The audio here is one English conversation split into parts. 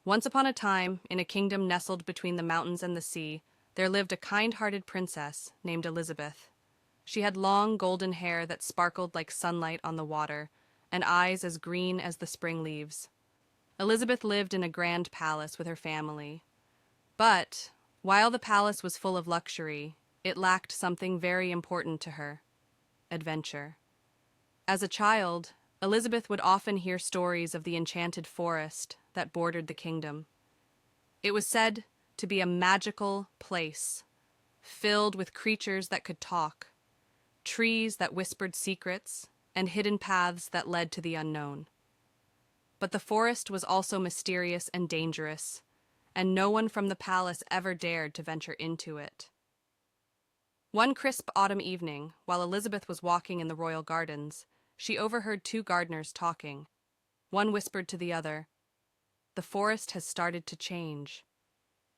Once upon a time, in a kingdom nestled between the mountains and the sea, there lived a kind-hearted princess named Elizabeth. She had long golden hair that sparkled like sunlight on the water, and eyes as green as the spring leaves. Elizabeth lived in a grand palace with her family. But, while the palace was full of luxury, it lacked something very important to her: adventure. As a child, Elizabeth would often hear stories of the Enchanted Forest that bordered the kingdom. It was said to be a magical place, filled with creatures that could talk, trees that whispered secrets, and hidden paths that led to the unknown. But the forest was also mysterious and dangerous, and no one from the palace ever dared to venture into it. One crisp autumn evening, while Elizabeth was walking in the royal gardens, she overheard two gardeners talking. One whispered to the other, "The forest has started to change.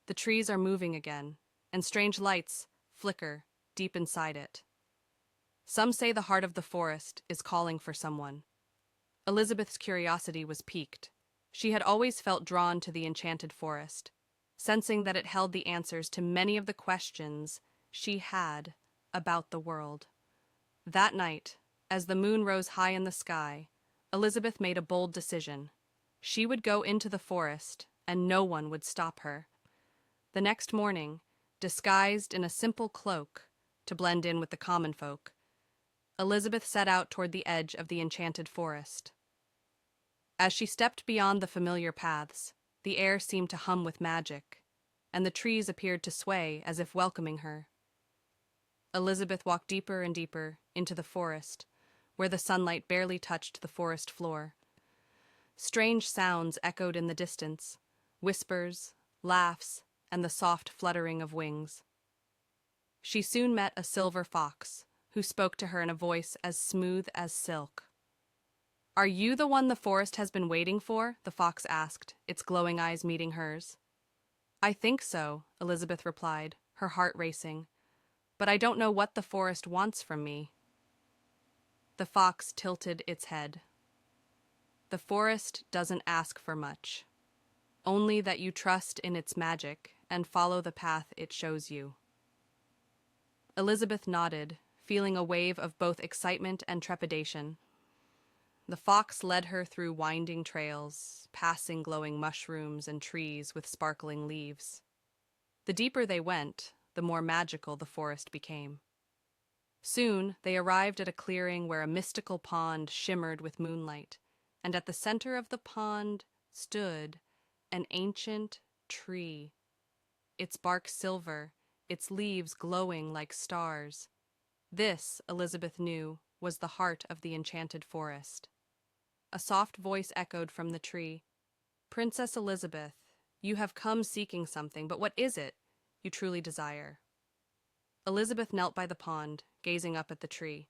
The trees are moving again, and strange lights flicker deep inside it. Some say the heart of the forest is calling for someone." Elizabeth's curiosity was piqued. She had always felt drawn to the Enchanted Forest, sensing that it held the answers to many of the questions she had about the world. That night, as the moon rose high in the sky, Elizabeth made a bold decision. She would go into the forest, and no one would stop her. The next morning, disguised in a simple cloak to blend in with the common folk, Elizabeth set out toward the edge of the Enchanted Forest. As she stepped beyond the familiar paths, the air seemed to hum with magic, and the trees appeared to sway as if welcoming her. Elizabeth walked deeper and deeper into the forest, where the sunlight barely touched the forest floor. Strange sounds echoed in the distance, whispers, laughs, and the soft fluttering of wings. She soon met a silver fox, who spoke to her in a voice as smooth as silk. "Are you the one the forest has been waiting for?" the fox asked, its glowing eyes meeting hers. "I think so," Elizabeth replied, her heart racing. "But I don't know what the forest wants from me." The fox tilted its head. "The forest doesn't ask for much, only that you trust in its magic and follow the path it shows you." Elizabeth nodded, feeling a wave of both excitement and trepidation. The fox led her through winding trails, passing glowing mushrooms and trees with sparkling leaves. The deeper they went, the more magical the forest became. Soon they arrived at a clearing where a mystical pond shimmered with moonlight, and at the center of the pond stood an ancient tree, its bark silver, its leaves glowing like stars. This, Elizabeth knew, was the heart of the Enchanted Forest. A soft voice echoed from the tree. "Princess Elizabeth, you have come seeking something, but what is it you truly desire?" Elizabeth knelt by the pond, gazing up at the tree.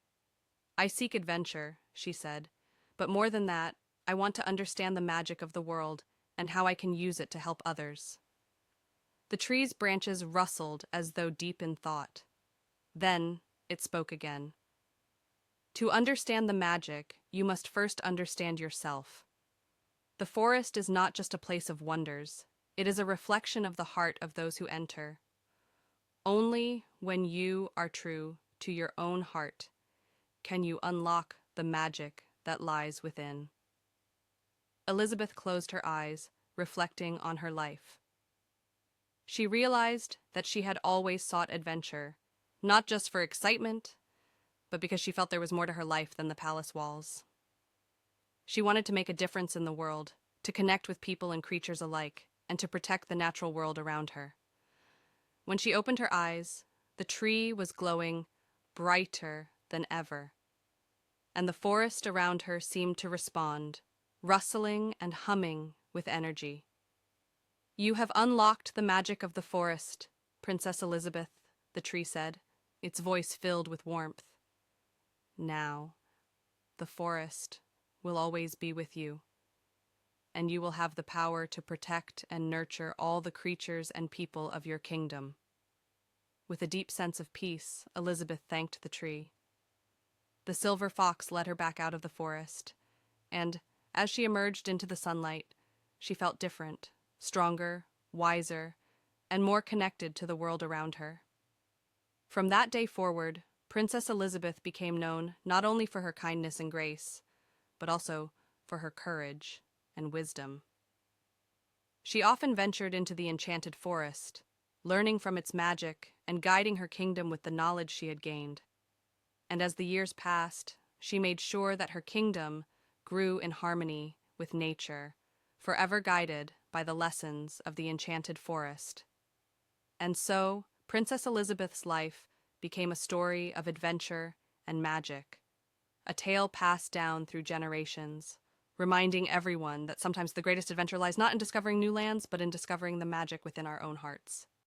"I seek adventure," she said, "but more than that, I want to understand the magic of the world and how I can use it to help others." The tree's branches rustled as though deep in thought. Then it spoke again. "To understand the magic, you must first understand yourself. The forest is not just a place of wonders. It is a reflection of the heart of those who enter. Only when you are true to your own heart can you unlock the magic that lies within." Elizabeth closed her eyes, reflecting on her life. She realized that she had always sought adventure, not just for excitement, but because she felt there was more to her life than the palace walls. She wanted to make a difference in the world, to connect with people and creatures alike, and to protect the natural world around her. When she opened her eyes, the tree was glowing brighter than ever, and the forest around her seemed to respond, rustling and humming with energy. "You have unlocked the magic of the forest, Princess Elizabeth," the tree said, its voice filled with warmth. "Now, the forest will always be with you, and you will have the power to protect and nurture all the creatures and people of your kingdom." With a deep sense of peace, Elizabeth thanked the tree. The silver fox led her back out of the forest, and, as she emerged into the sunlight, she felt different, stronger, wiser, and more connected to the world around her. From that day forward, Princess Elizabeth became known not only for her kindness and grace, but also for her courage and wisdom. She often ventured into the Enchanted Forest, learning from its magic and guiding her kingdom with the knowledge she had gained. And as the years passed, she made sure that her kingdom grew in harmony with nature, forever guided by the lessons of the Enchanted Forest. And so, Princess Elizabeth's life became a story of adventure and magic, a tale passed down through generations, reminding everyone that sometimes the greatest adventure lies not in discovering new lands, but in discovering the magic within our own hearts.